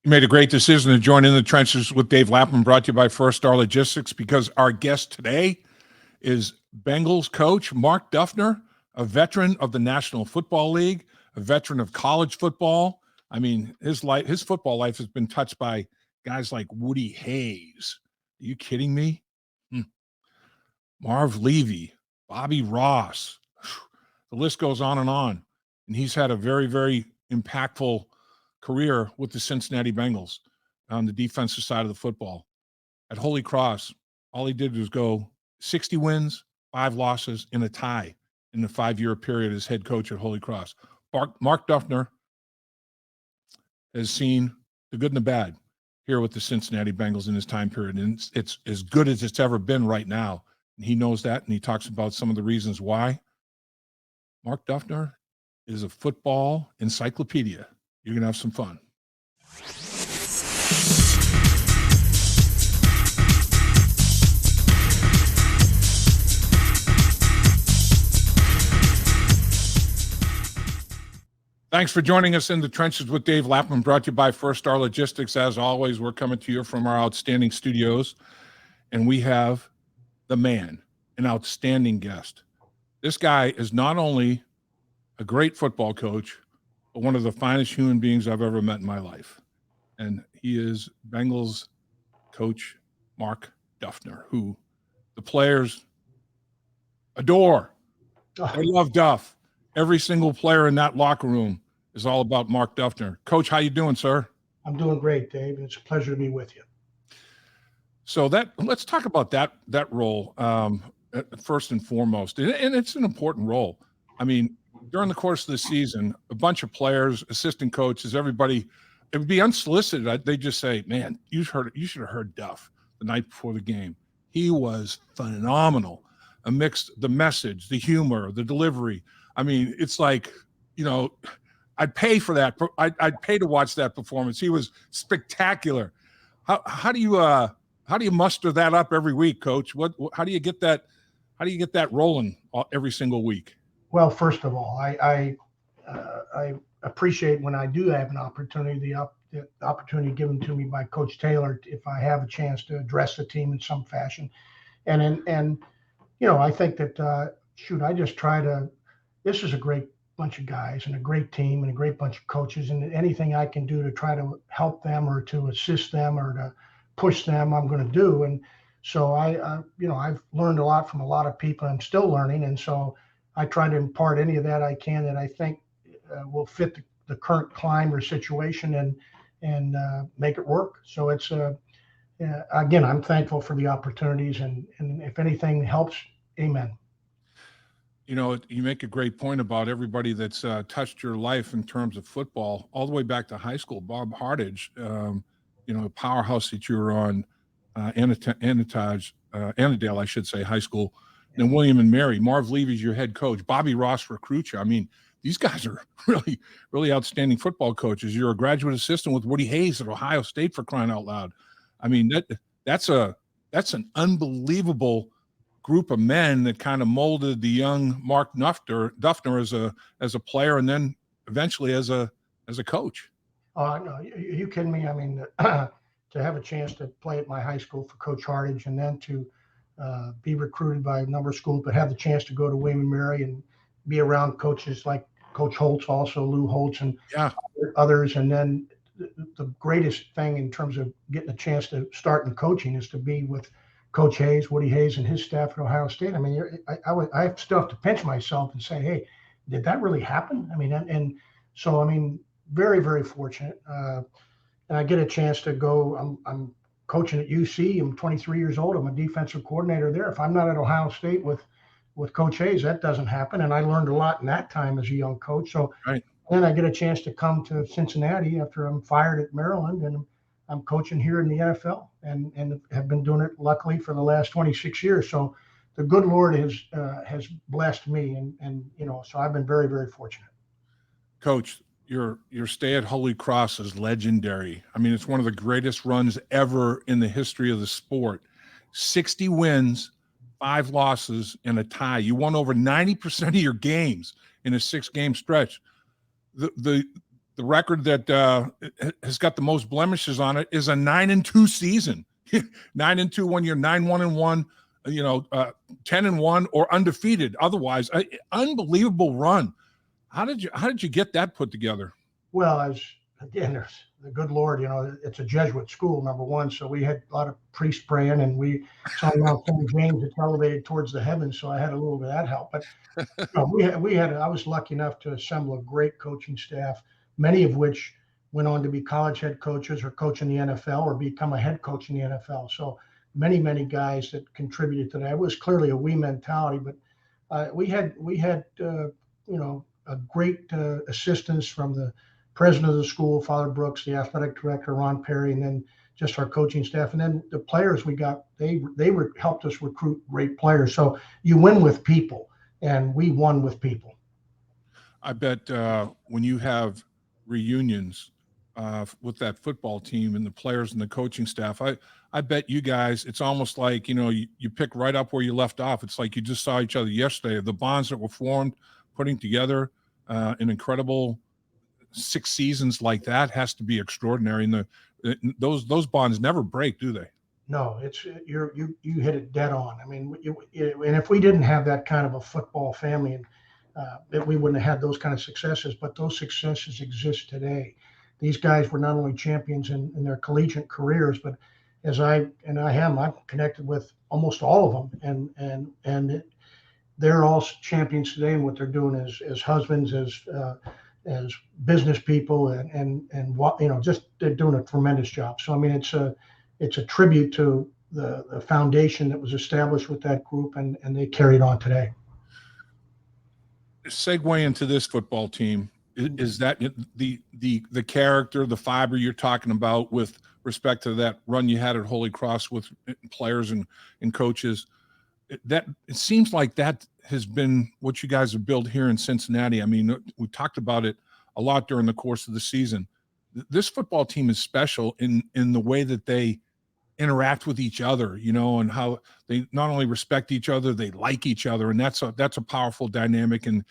You made a great decision to join In the Trenches with Dave Lapham, brought to you by First Star Logistics, because our guest today is Bengals coach Mark Duffner, a veteran of the National Football League, a veteran of college football. I mean, his football life has been touched by guys like Woody Hayes. Are you kidding me? Marv Levy, Bobby Ross. The list goes on. And he's had a very, very impactful career with the Cincinnati Bengals on the defensive side of the football. At Holy Cross, all he did was go 60 wins, 5 losses, and a tie in the 5-year period as head coach at Holy Cross. Mark Duffner has seen the good and the bad here with the Cincinnati Bengals in his time period, and it's as good as it's ever been right now. And he knows that, and he talks about some of the reasons why. Mark Duffner is a football encyclopedia. You're going to have some fun. Thanks for joining us in the Trenches with Dave Lapham, brought to you by First Star Logistics. As always, we're coming to you from our outstanding studios, and we have the man, an outstanding guest. This guy is not only a great football coach, but one of the finest human beings I've ever met in my life. And he is Bengals coach Mark Duffner, who the players adore. They love Duff. Every single player in that locker room is all about Mark Duffner. Coach, how you doing, sir? I'm doing great, Dave. It's a pleasure to be with you. So let's talk about that role first and foremost. And it's an important role. I mean, during the course of the season, a bunch of players, assistant coaches, everybody, it would be unsolicited. They just say, man, you should have heard Duff the night before the game. He was phenomenal. Amidst the message, the humor, the delivery. I mean, it's like, I'd pay for that. I'd pay to watch that performance. He was spectacular. How do you muster that up every week, Coach? How do you get that? How do you get that rolling every single week? Well, first of all, I appreciate when I do have an opportunity, the opportunity given to me by Coach Taylor, if I have a chance to address the team in some fashion. And I think that, I just try to, this is a great bunch of guys and a great team and a great bunch of coaches, and anything I can do to try to help them or to assist them or to push them, I'm going to do. And so I've learned a lot from a lot of people. I'm still learning. And so I try to impart any of that I can that I think will fit the current climate or situation and make it work. So it's, again, I'm thankful for the opportunities, and if anything helps, amen. You make a great point about everybody that's touched your life in terms of football, all the way back to high school. Bob Hartage, a powerhouse that you were on, Annandale, I should say, high school. Then William and Mary. Marv Levy's your head coach. Bobby Ross recruits you. I mean, these guys are really, really outstanding football coaches. You're a graduate assistant with Woody Hayes at Ohio State, for crying out loud. I mean, that's an unbelievable group of men that kind of molded the young Mark Duffner as a player, and then eventually as a coach. No, you kidding me? I mean, to have a chance to play at my high school for Coach Hartage, and then to be recruited by a number of schools, but have the chance to go to William and Mary and be around coaches like Coach Holtz, also Lou Holtz, and others. And then the greatest thing in terms of getting a chance to start in coaching is to be with Coach Hayes, Woody Hayes, and his staff at Ohio State. I mean, I still have to pinch myself and say, hey, did that really happen? I mean, and so, I mean, very, very fortunate. And I get a chance to go. I'm coaching at UC. I'm 23 years old. I'm a defensive coordinator there. If I'm not at Ohio State with Coach Hayes, that doesn't happen. And I learned a lot in that time as a young coach. So then I get a chance to come to Cincinnati after I'm fired at Maryland, and I'm coaching here in the NFL, and have been doing it luckily for the last 26 years. So the good Lord has blessed me, and so I've been very, very fortunate. Coach, your stay at Holy Cross is legendary. I mean, it's one of the greatest runs ever in the history of the sport. 60 wins, 5 losses, and a tie. You won over 90% of your games in a 6-game stretch. The the record that has got the most blemishes on it is a 9-2 season. 9-2 one year, 9-1-1, 10-1 or undefeated. Otherwise, unbelievable run. How did you get that put together? Well, there's the good Lord, it's a Jesuit school, number one. So we had a lot of priest praying, and we saw Mount St. James, it's elevated towards the heavens. So I had a little bit of that help. But I was lucky enough to assemble a great coaching staff, many of which went on to be college head coaches or coach in the NFL or become a head coach in the NFL. So many guys that contributed to that. It was clearly a we mentality, but we had a great assistance from the president of the school, Father Brooks, the athletic director, Ron Perry, and then just our coaching staff. And then the players we got, they helped us recruit great players. So you win with people, and we won with people. I bet when you have reunions with that football team and the players and the coaching staff, I bet you guys, it's almost like, you pick right up where you left off. It's like you just saw each other yesterday. The bonds that were formed, putting together an incredible 6 seasons like that has to be extraordinary. And those bonds never break, do they? No, you hit it dead on. I mean, and if we didn't have that kind of a football family, and we wouldn't have had those kind of successes. But those successes exist today. These guys were not only champions in their collegiate careers, but I'm connected with almost all of them, and they're all champions today in what they're doing as husbands, as business people, and just they're doing a tremendous job. So I mean, it's a tribute to the foundation that was established with that group, and they carried on today. Segue into this football team. Is that the character, the fiber you're talking about with respect to that run you had at Holy Cross with players and coaches? That it seems like that has been what you guys have built here in Cincinnati. I mean, we talked about it a lot during the course of the season. This football team is special in the way that they interact with each other, and how they not only respect each other, they like each other. And that's a powerful dynamic. And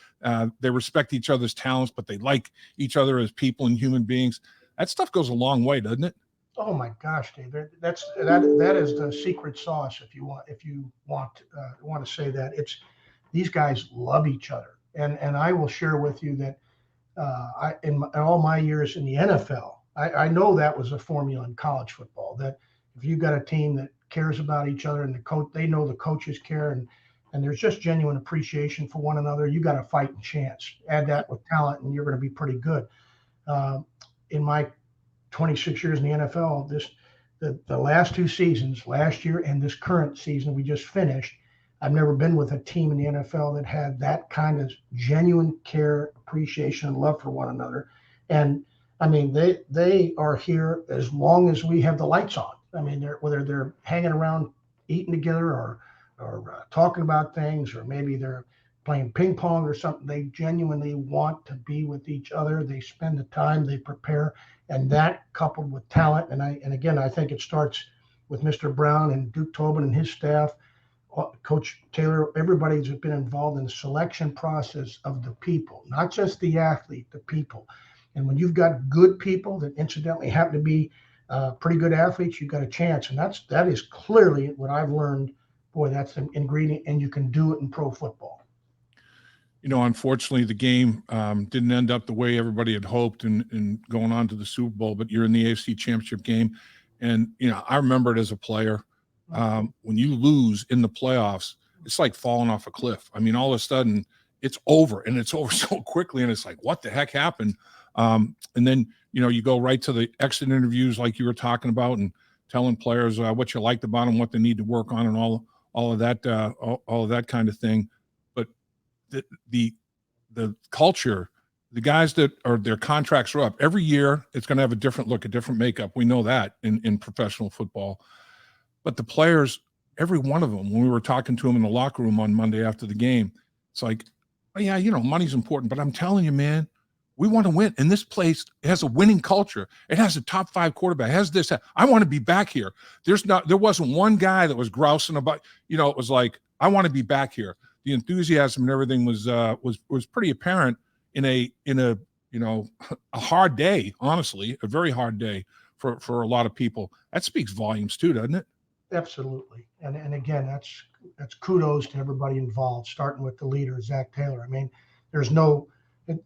they respect each other's talents, but they like each other as people and human beings. That stuff goes a long way, doesn't it? Oh my gosh, Dave! That is the secret sauce. If you want to say that, it's these guys love each other, and I will share with you that in all my years in the NFL, I know that was a formula in college football. That if you've got a team that cares about each other and the coach, they know the coaches care, and there's just genuine appreciation for one another, you got a fighting chance. Add that with talent, and you're going to be pretty good. In my 26 years in the NFL, the last 2 seasons, last year and this current season we just finished, I've never been with a team in the NFL that had that kind of genuine care, appreciation, and love for one another. And I mean, they are here as long as we have the lights on. I mean, whether they're hanging around eating together or talking about things, or maybe they're playing ping pong or something, they genuinely want to be with each other. They spend the time, they prepare. And that coupled with talent, and again, I think it starts with Mr. Brown and Duke Tobin and his staff, Coach Taylor, everybody's been involved in the selection process of the people, not just the athlete, the people. And when you've got good people that incidentally happen to be pretty good athletes, you've got a chance. And that is clearly what I've learned. Boy, that's an ingredient, and you can do it in pro football. Unfortunately, the game didn't end up the way everybody had hoped and going on to the Super Bowl, but you're in the AFC Championship game. And, I remember it as a player. When you lose in the playoffs, it's like falling off a cliff. I mean, all of a sudden it's over, and it's over so quickly. And it's like, what the heck happened? And then, you go right to the exit interviews like you were talking about and telling players what you liked about them, what they need to work on, and all of that kind of thing. But the culture, the guys that are their contracts are up every year, it's going to have a different look, a different makeup. We know that in professional football. But the players, every one of them, when we were talking to them in the locker room on Monday after the game, it's like, oh, yeah, money's important, but I'm telling you, man, we want to win. And this place has a winning culture. It has a top 5 quarterback. It has this. I want to be back here. There wasn't one guy that was grousing about, it was like, I want to be back here. The enthusiasm and everything was pretty apparent in a a hard day, honestly, a very hard day for a lot of people. That speaks volumes too, doesn't it? Absolutely. And again, that's kudos to everybody involved, starting with the leader, Zach Taylor. I mean, there's no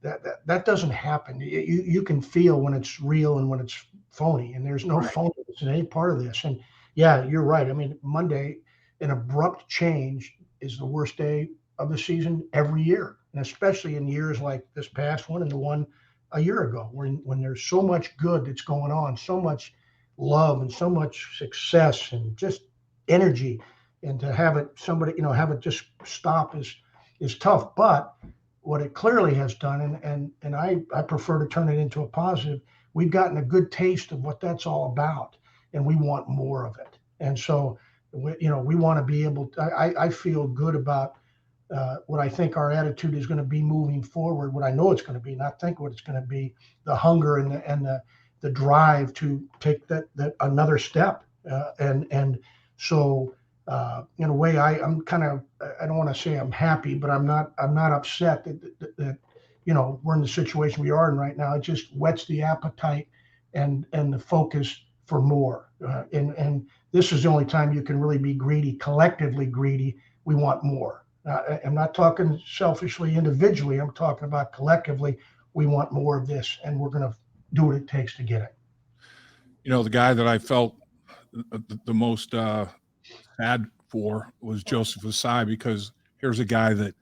that doesn't happen. You can feel when it's real and when it's phony, and there's no Right. phoniness in any part of this. And yeah, you're right. I mean, Monday, an abrupt change is the worst day of the season every year, and especially in years like this past one and the one a year ago, when there's so much good that's going on, so much love and so much success and just energy, and to have it have it just stop is tough. But what it clearly has done, and I prefer to turn it into a positive, we've gotten a good taste of what that's all about, and we want more of it. And so we want to be able to, I feel good about what I think our attitude is going to be moving forward, what I know it's going to be, not think what it's going to be, the hunger and the drive to take that another step. And so in a way, I'm kind of, I don't want to say I'm happy, but I'm not upset that we're in the situation we are in right now. It just whets the appetite and the focus for more. And this is the only time you can really be greedy, collectively greedy. We want more. I'm not talking selfishly, individually. I'm talking about collectively. We want more of this, and we're going to do what it takes to get it. The guy that I felt the most sad for was Joseph Asai, because here's a guy that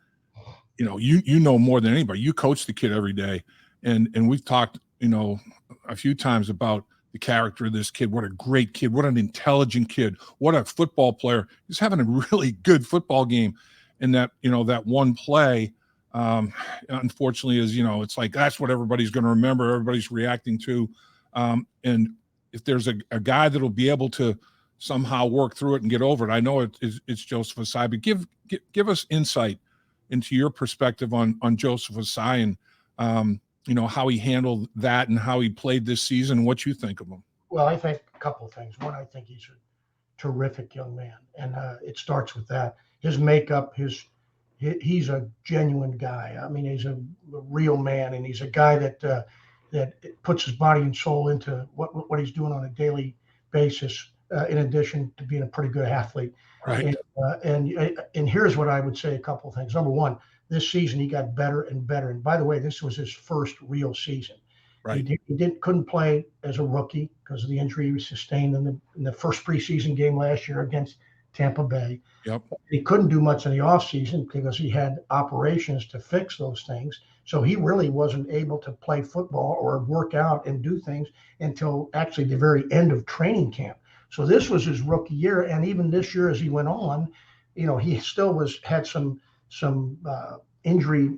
you know more than anybody. You coach the kid every day, and we've talked a few times about the character of this kid. What a great kid! What an intelligent kid! What a football player! He's having a really good football game. And that that one play, unfortunately, is it's like that's what everybody's going to remember. Everybody's reacting to, and if there's a guy that'll be able to somehow work through it and get over it, I know it's Joseph Asai. But give us insight into your perspective on Joseph Asai and how he handled that and how he played this season and what you think of him. Well, I think a couple of things. One, I think he's a terrific young man, and it starts with that. His makeup, he's a genuine guy. I mean, he's a real man, and he's a guy that puts his body and soul into what he's doing on a daily basis. In addition to being a pretty good athlete, right? And here's what I would say: a couple of things. Number one, this season he got better and better. And by the way, this was his first real season. Right. He couldn't play as a rookie because of the injury he sustained in the first preseason game last year against Tampa Bay. Yep. He couldn't do much in the offseason because he had operations to fix those things. So he really wasn't able to play football or work out and do things until actually the very end of training camp. So this was his rookie year. And even this year, as he went on, he still had some injury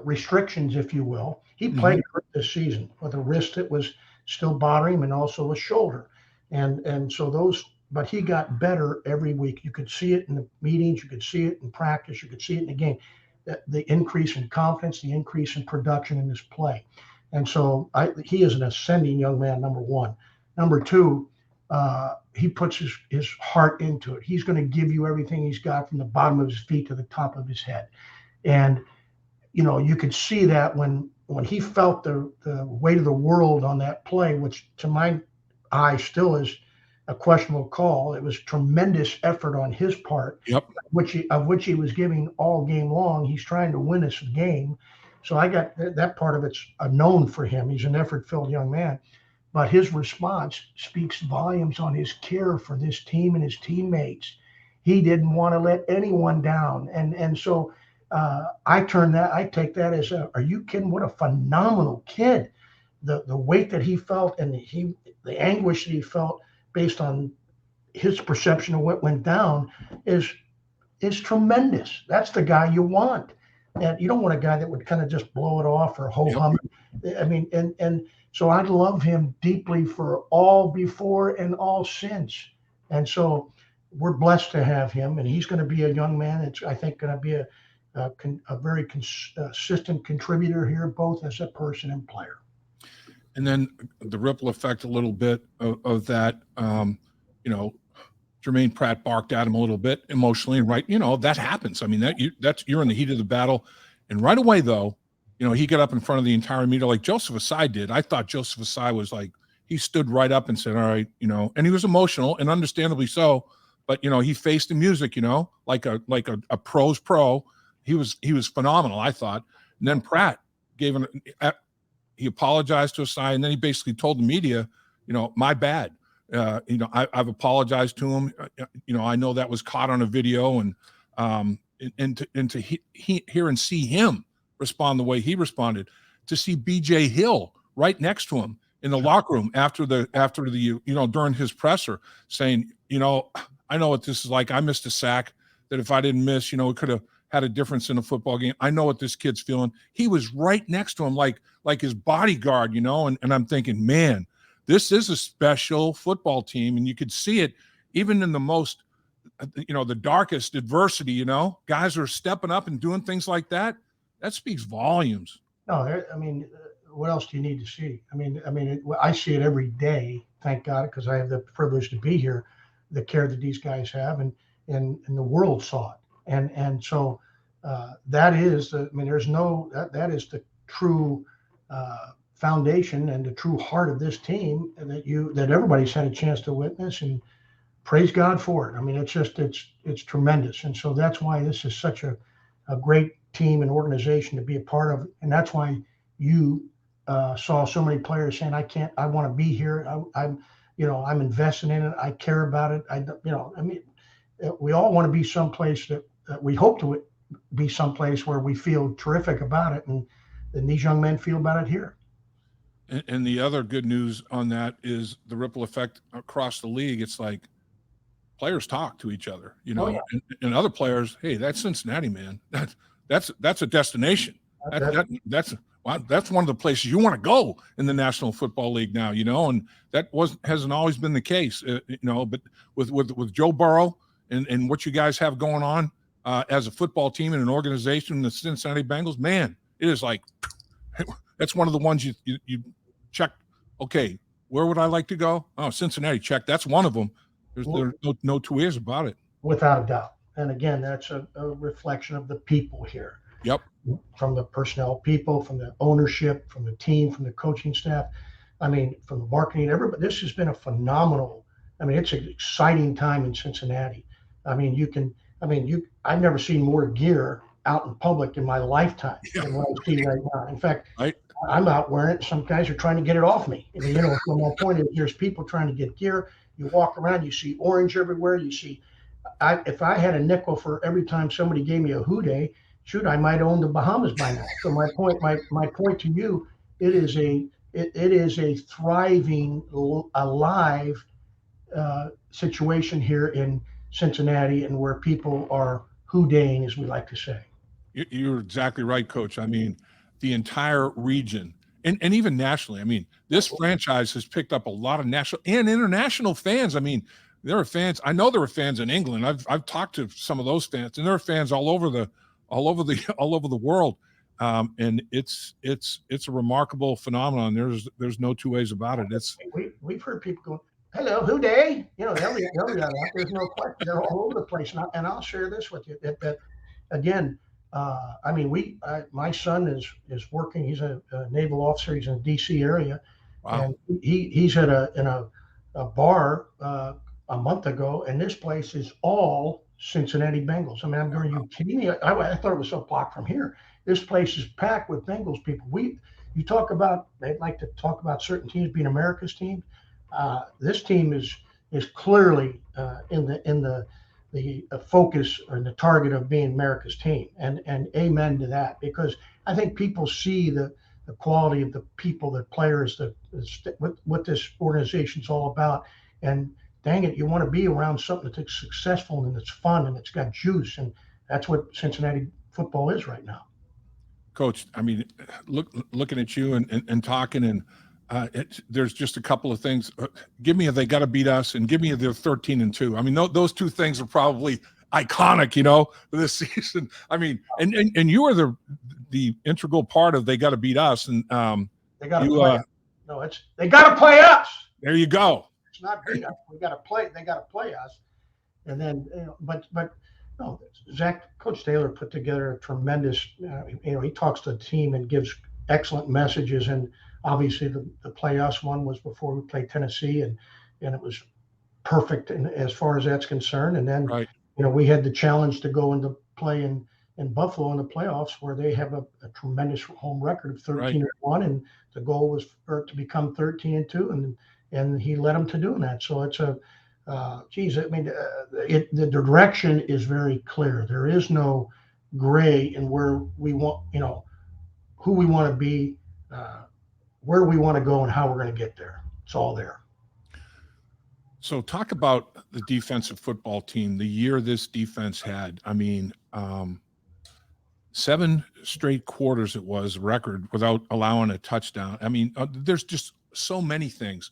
restrictions, if you will. He played this season with a wrist that was still bothering him and also a shoulder. And so but he got better every week. You could see it in the meetings, you could see it in practice, you could see it in the game. The increase in confidence, the increase in production in his play. And so he is an ascending young man, number one. Number two, he puts his heart into it. He's going to give you everything he's got from the bottom of his feet to the top of his head. And, you could see that when he felt the weight of the world on that play, which to my eye still is a questionable call. It was tremendous effort on his part, yep, of which he was giving all game long. He's trying to win this game. So I got that part of it's a known for him. He's an effort-filled young man. But his response speaks volumes on his care for this team and his teammates. He didn't want to let anyone down. And so I take that as are you kidding? What a phenomenal kid. The weight that he felt and the anguish that he felt based on his perception of what went down is tremendous. That's the guy you want. And you don't want a guy that would kind of just blow it off or ho-hum. I mean, and so I love him deeply for all before and all since. And so we're blessed to have him, and he's going to be a young man that's, I think, going to be a very consistent contributor here, both as a person and player. And then the ripple effect a little bit of that, Jermaine Pratt barked at him a little bit emotionally, and right, that happens. I mean, you're in the heat of the battle, and right away though, he got up in front of the entire media like Joseph Asai did. I thought Joseph Asai was like, he stood right up and said, all right, and he was emotional and understandably so, but he faced the music, like a pro's pro. He was phenomenal, I thought. And then Pratt he apologized to Asai, and then he basically told the media, my bad. I've apologized to him. I know that was caught on a video, and to hear and see him respond the way he responded, to see BJ Hill right next to him in the locker room after the during his presser saying, I know what this is like. I missed a sack that if I didn't miss, it could have had a difference in a football game. I know what this kid's feeling. He was right next to him like his bodyguard, and I'm thinking, man, this is a special football team. And you could see it even in the most, the darkest adversity, guys are stepping up and doing things like that. That speaks volumes. No, I mean, what else do you need to see? I see it every day, thank God, because I have the privilege to be here, the care that these guys have, and the world saw it. And so that is, that is the true foundation and the true heart of this team that everybody's had a chance to witness, and praise God for it. I mean, it's tremendous. And so that's why this is such a great team and organization to be a part of. And that's why you saw so many players saying, I want to be here. I'm invested in it. I care about it. We all want to be someplace that we hope to be someplace where we feel terrific about it. And these young men feel about it here. And the other good news on that is the ripple effect across the league. It's like players talk to each other, and other players, hey, that's Cincinnati, man. That's a destination. That's one of the places you want to go in the National Football League now, and that hasn't always been the case, but with Joe Burrow and what you guys have going on as a football team and an organization, the Cincinnati Bengals, man, it is like, that's one of the ones you check. Okay, where would I like to go? Oh, Cincinnati, check. That's one of them. There's no two ways about it. Without a doubt. And again, that's a reflection of the people here. Yep. From the personnel people, from the ownership, from the team, from the coaching staff. From the marketing, everybody. This has been a phenomenal. It's an exciting time in Cincinnati. I've never seen more gear out in public in my lifetime than what I see right now. In fact, I'm out wearing it. Some guys are trying to get it off me. So my point is, there's people trying to get gear. You walk around, you see orange everywhere. You see, if I had a nickel for every time somebody gave me a hooday, shoot, I might own the Bahamas by now. So my point to you, it is a thriving, alive situation here in Cincinnati, and where people are hoodaying, as we like to say. You're exactly right, Coach. The entire region and even nationally. This franchise has picked up a lot of national and international fans. There are fans. I know there are fans in England. I've talked to some of those fans, and there are fans all over the world. And it's a remarkable phenomenon. There's no two ways about it. We've heard people going, "Hello, who day?" They'll yell out. There's no question. They're all over the place. And I'll share this with you that again. My son is working. He's a naval officer. He's in the D.C. area, wow. And he's in a bar a month ago, and this place is all Cincinnati Bengals. I'm going, you kidding me? I thought it was so blocked from here. This place is packed with Bengals people. You talk about, they'd like to talk about certain teams being America's team. This team is clearly in the focus and the target of being America's team, and amen to that, because I think people see the quality of the people, the players, what this organization's all about. And dang it, you want to be around something that's successful and it's fun and it's got juice, and that's what Cincinnati football is right now. Coach, looking at you and talking, and there's just a couple of things. Give me they got to beat us, and give me they're 13-2. Those two things are probably iconic, this season. And you are the integral part of they got to beat us, and they got to play. No, they got to play us. There you go. It's not beat us. We got to play. They got to play us, and then but No, Coach Taylor put together a tremendous, he talks to the team and gives excellent messages. And obviously the playoffs one was before we played Tennessee, and it was perfect as far as that's concerned. And then, Right. we had the challenge to go into play in Buffalo in the playoffs, where they have a tremendous home record of 13-1, and the goal was to become 13-2, and he led them to doing that. So it's the direction is very clear. There is no gray in where we want, who we want to be, where we want to go, and how we're going to get there. It's all there. So talk about the defensive football team, the year this defense had. I mean, 7 straight quarters it was record without allowing a touchdown. I mean, there's just so many things.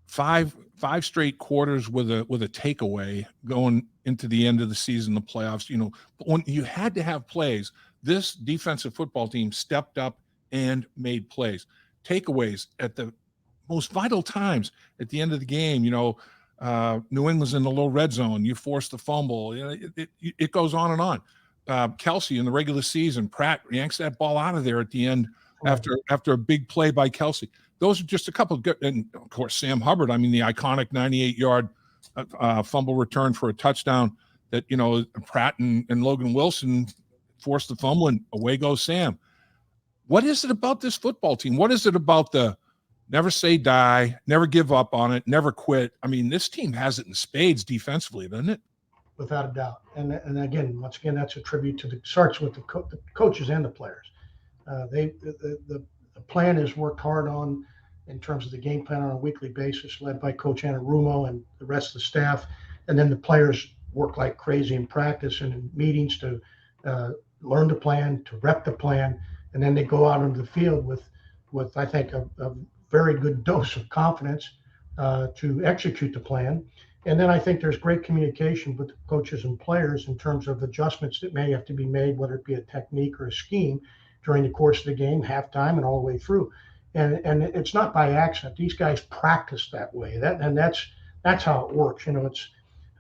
Five straight quarters with a takeaway going into the end of the season, the playoffs. When you had to have plays, this defensive football team stepped up and made plays. Takeaways at the most vital times at the end of the game. New England's in the low red zone. You force the fumble. It goes on and on. Kelsey in the regular season, Pratt yanks that ball out of there at the end after a big play by Kelsey. Those are just a couple of good, and of course Sam Hubbard. I mean, the iconic 98-yard fumble return for a touchdown that Pratt and Logan Wilson forced the fumble, and away goes Sam. What is it about this football team? What is it about the never say die, never give up on it, never quit? I mean, this team has it in spades defensively, doesn't it? Without a doubt. And again, once again, that's a tribute to starts with the coaches and the players. The plan is worked hard on in terms of the game plan on a weekly basis, led by Coach Anarumo and the rest of the staff. And then the players work like crazy in practice and in meetings to learn the plan, to rep the plan, and then they go out into the field with I think a very good dose of confidence to execute the plan. And then I think there's great communication with the coaches and players in terms of adjustments that may have to be made, whether it be a technique or a scheme during the course of the game, halftime, and all the way through. And it's not by accident. These guys practice that way. That's how it works. It's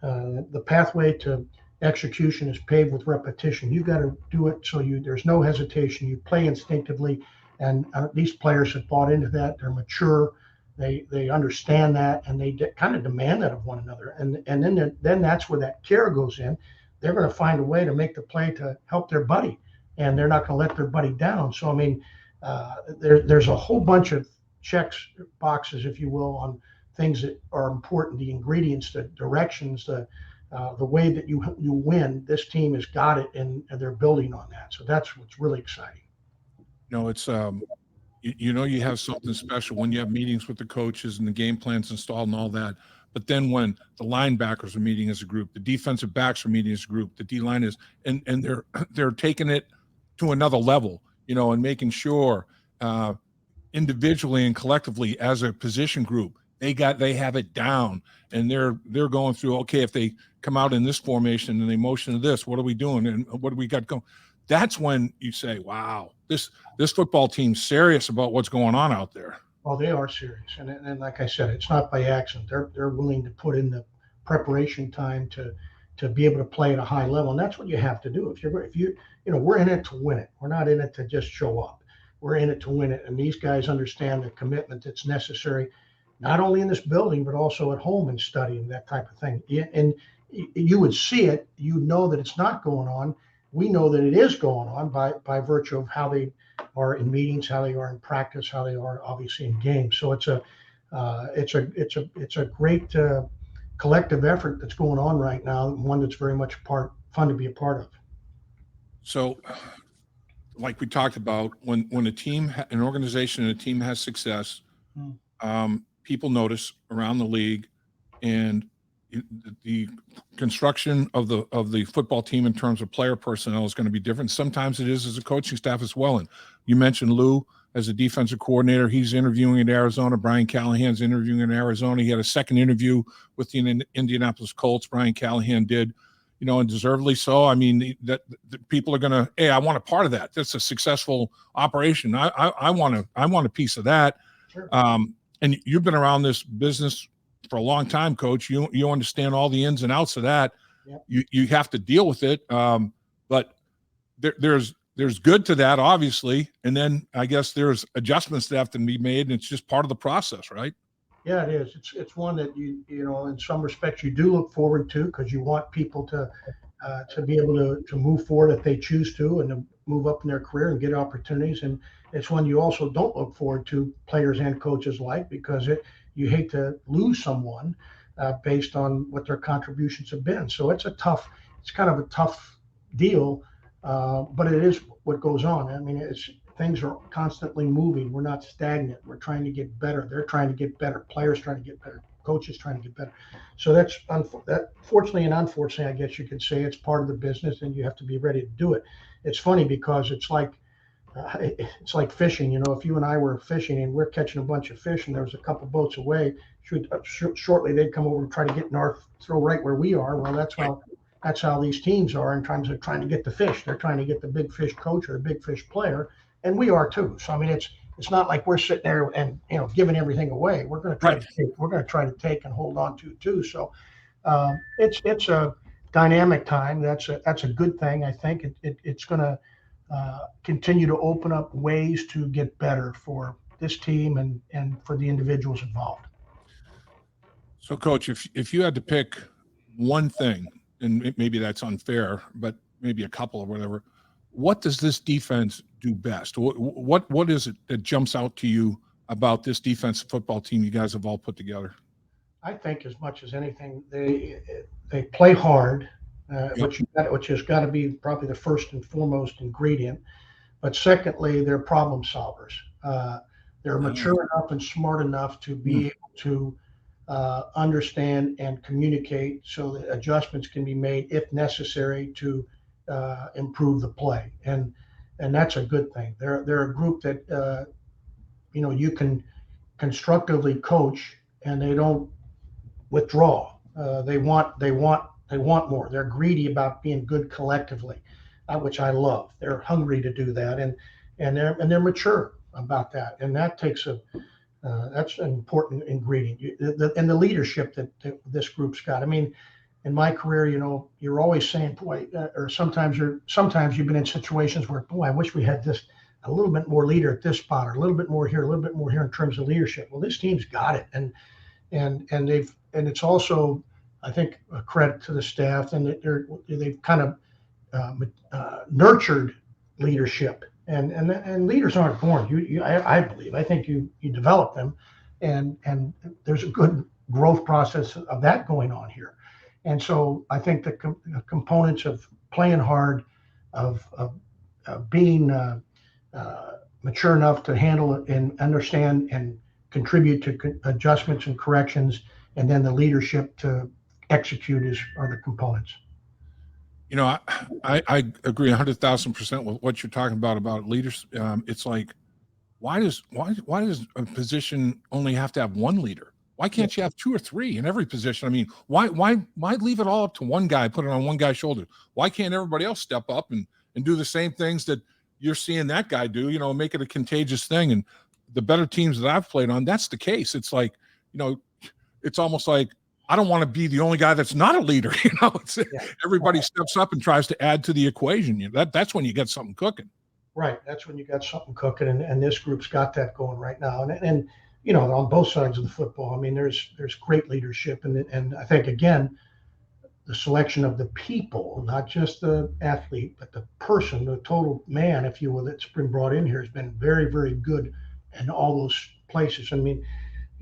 the pathway to execution is paved with repetition. You've got to do it so there's no hesitation. You play instinctively, and these players have bought into that. They're mature. They understand that, and they kind of demand that of one another. And then that's where that care goes in. They're going to find a way to make the play to help their buddy, and they're not going to let their buddy down. So I mean, there's a whole bunch of checks boxes, if you will, on things that are important, the ingredients, the directions, the way that you win. This team has got it, and they're building on that. So that's what's really exciting. It's you have something special when you have meetings with the coaches and the game plans installed and all that. But then when the linebackers are meeting as a group, the defensive backs are meeting as a group, the D-line is, and they're taking it to another level, and making sure individually and collectively as a position group, they have it down, and they're going through, okay, if they come out in this formation and they motion to this, what are we doing? And what do we got going? That's when you say, wow, this football team's serious about what's going on out there. Well, they are serious. And like I said, it's not by accident. They're willing to put in the preparation time to be able to play at a high level. And that's what you have to do. If you we're in it to win it. We're not in it to just show up. We're in it to win it. And these guys understand the commitment that's necessary, not only in this building, but also at home and studying that type of thing. And you would see it. You know that it's not going on. We know that it is going on by virtue of how they are in meetings, how they are in practice, how they are obviously in games. So it's a great collective effort that's going on right now, one that's very much fun to be a part of. So, like we talked about, when an organization and a team has success, people notice around the league, and the construction of the football team in terms of player personnel is going to be different. Sometimes it is as a coaching staff as well. And you mentioned Lou as a defensive coordinator. He's interviewing in Arizona. Brian Callahan's interviewing in Arizona. He had a second interview with the Indianapolis Colts. Brian Callahan did, and deservedly so. I mean, that people are going to, hey, I want a part of that. That's a successful operation. I want a piece of that. Sure. And you've been around this business for a long time, Coach. You understand all the ins and outs of that. Yep. you have to deal with it. But there's good to that, obviously, and then I guess there's adjustments that have to be made, and it's just part of the process, right? Yeah, it is. It's one that in some respects you do look forward to, because you want people to be able to move forward if they choose to, and to move up in their career and get opportunities. And it's one you also don't look forward to, players and coaches like, because you hate to lose someone based on what their contributions have been. So it's kind of a tough deal, but it is what goes on. I mean, things are constantly moving. We're not stagnant. We're trying to get better. They're trying to get better. Players trying to get better. Coaches trying to get better. So that fortunately and unfortunately, I guess you could say, it's part of the business, and you have to be ready to do it. It's funny because it's like fishing. If you and I were fishing and we're catching a bunch of fish, and there was a couple boats away, shortly they'd come over and try to get in our throw right where we are. Well, that's how these teams are in terms of trying to get the fish. They're trying to get the big fish coach or the big fish player, and we are too. So I mean, it's not like we're sitting there and giving everything away. We're going to try to take and hold on to too. So it's a dynamic time. That's a good thing. I think it's going to continue to open up ways to get better for this team and for the individuals involved. So, Coach, if you had to pick one thing, and maybe that's unfair, but maybe a couple or whatever, what does this defense do best? What is it that jumps out to you about this defensive football team you guys have all put together? I think as much as anything, they play hard, which has got to be probably the first and foremost ingredient. But secondly, they're problem solvers. They're mature enough and smart enough to be able to understand and communicate, so that adjustments can be made if necessary to improve the play, and that's a good thing. They're a group that you can constructively coach, and they don't withdraw. They want more. They're greedy about being good collectively, which I love. They're hungry to do that, and they're mature about that, and that's an important ingredient. And the leadership that this group's got. I mean, in my career, you're always saying, boy, or sometimes you've been in situations where, boy, I wish we had a little bit more leader at this spot, or a little bit more here, a little bit more here in terms of leadership. Well, this team's got it, and it's also, I think, a credit to the staff, and they've kind of nurtured leadership. And leaders aren't born. I believe. I think you develop them, and there's a good growth process of that going on here. And so I think the components of playing hard, of being mature enough to handle it and understand and contribute to adjustments and corrections, and then the leadership to execute are the components. I agree 100,000% with what you're talking about leaders. It's like, why does a position only have to have one leader? Why can't you have two or three in every position? I mean, why leave it all up to one guy, put it on one guy's shoulder? Why can't everybody else step up and do the same things that you're seeing that guy do, make it a contagious thing? And the better teams that I've played on, that's the case. It's like, it's almost like, I don't want to be the only guy that's not a leader. Everybody steps up and tries to add to the equation. That's when you get something cooking. Right. That's when you got something cooking. And this group's got that going right now. And on both sides of the football, I mean, there's great leadership. And I think, again, the selection of the people, not just the athlete, but the person, the total man, if you will, that's been brought in here has been very, very good in all those places. I mean,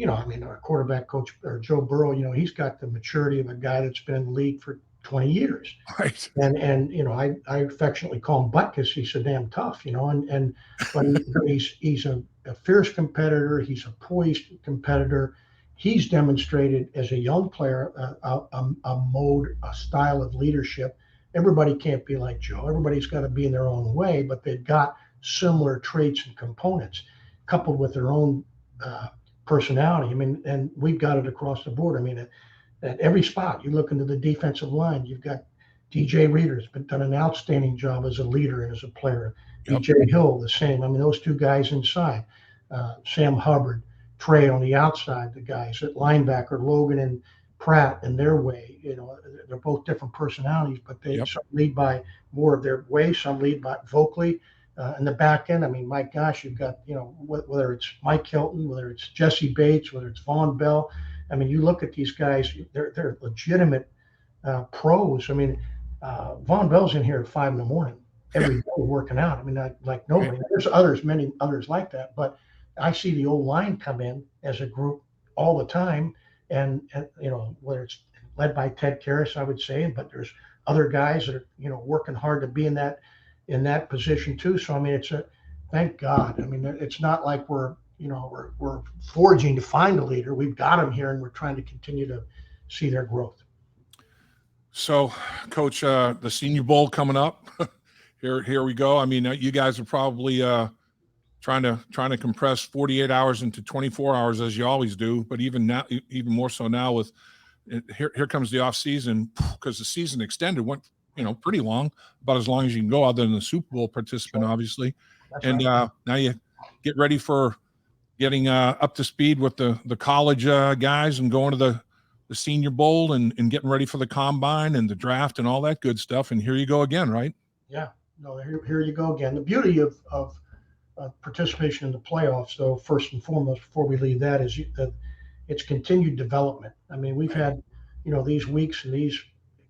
our quarterback coach, or Joe Burrow, he's got the maturity of a guy that's been in the league for 20 years. Right. And I affectionately call him Butt, because he's so damn tough, but he's a fierce competitor. He's a poised competitor. He's demonstrated as a young player a mode, a style of leadership. Everybody can't be like Joe. Everybody's got to be in their own way, but they've got similar traits and components coupled with their own personality. I mean, and we've got it across the board. I mean, at every spot, you look into the defensive line, you've got DJ Reader's been done an outstanding job as a leader and as a player. Yep. DJ Hill, the same. I mean, those two guys inside, Sam Hubbard, Trey on the outside, the guys at linebacker, Logan and Pratt in their way. They're both different personalities, but they some lead by more of their way, some lead by vocally. In the back end, I mean, my gosh, you've got, whether it's Mike Hilton, whether it's Jesse Bates, whether it's Vaughn Bell. I mean, you look at these guys, they're legitimate pros. I mean, Vaughn Bell's in here at 5 a.m. every day working out. I mean, like nobody. There's many others like that, but I see the old line come in as a group all the time, and whether it's led by Ted Karras, I would say, but there's other guys that are working hard to be in that position too. So I mean, thank God. I mean, it's not like we're forging to find a leader. We've got them here, and we're trying to continue to see their growth. So, Coach, the Senior Bowl coming up. Here we go. I mean, you guys are probably trying to compress 48 hours into 24 hours as you always do, but even now, even more so now with here comes the off season, because the season extended went pretty long, about as long as you can go, other than the Super Bowl participant, obviously. That's and right. Now you get ready for getting up to speed with the college guys and going to the Senior Bowl and getting ready for the combine and the draft and all that good stuff. And here you go again, right? Yeah, no, here you go again. The beauty of participation in the playoffs, though, first and foremost, before we leave that, is that it's continued development. I mean, we've had, these weeks and these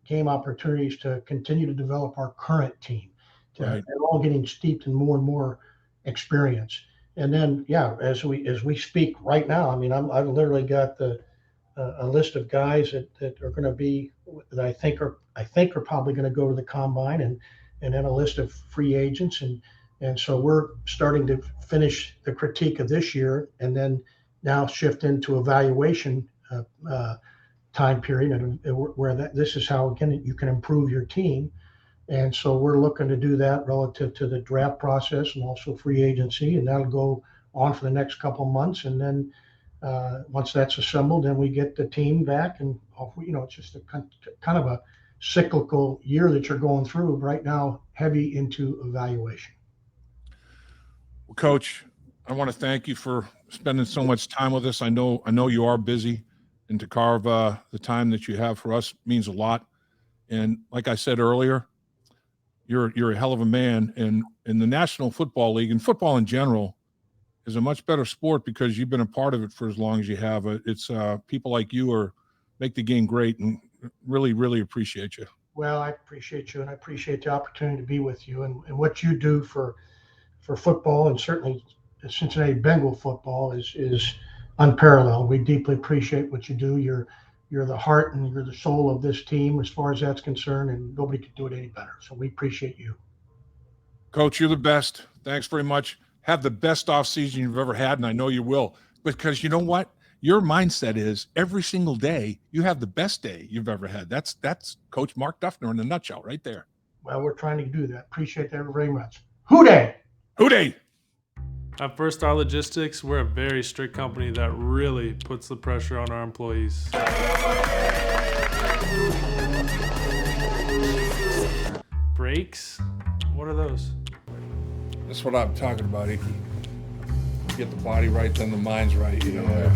game opportunities to continue to develop our current team. They're all getting steeped in more and more experience. And then, as we speak right now, I mean, I've literally got a list of guys that are going to be, that I think are probably going to go to the combine, and then a list of free agents, and so we're starting to finish the critique of this year, and then now shift into evaluation time period, and where this is how you can improve your team. And so we're looking to do that relative to the draft process and also free agency, and that'll go on for the next couple of months. And then once that's assembled, then we get the team back, and it's just a kind of a cyclical year that you're going through right now, heavy into evaluation. Well, Coach, I want to thank you for spending so much time with us. I know you are busy, and to carve the time that you have for us means a lot. And like I said earlier, you're a hell of a man. And in the National Football League, and football in general, is a much better sport because you've been a part of it for as long as you have. It's people like you make the game great, and really, really appreciate you. Well, I appreciate you, and I appreciate the opportunity to be with you, and what you do for football, and certainly Cincinnati Bengal football is unparalleled. We deeply appreciate what you do. You're the heart and you're the soul of this team as far as that's concerned, and nobody could do it any better. So we appreciate you. Coach, you're the best. Thanks very much. Have the best off season you've ever had, and I know you will, because you know what? Your mindset is every single day you have the best day you've ever had. That's Coach Mark Duffner in a nutshell right there. Well, we're trying to do that. Appreciate that very much. Hooday! Hooday! At First Star Logistics, we're a very strict company that really puts the pressure on our employees. Breaks? What are those? That's what I'm talking about, Icky. Get the body right, then the mind's right. You gotta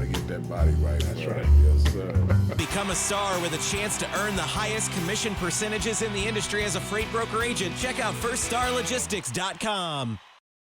get that body right. That's right. Yes, sir. Become a star with a chance to earn the highest commission percentages in the industry as a freight broker agent. Check out firststarlogistics.com.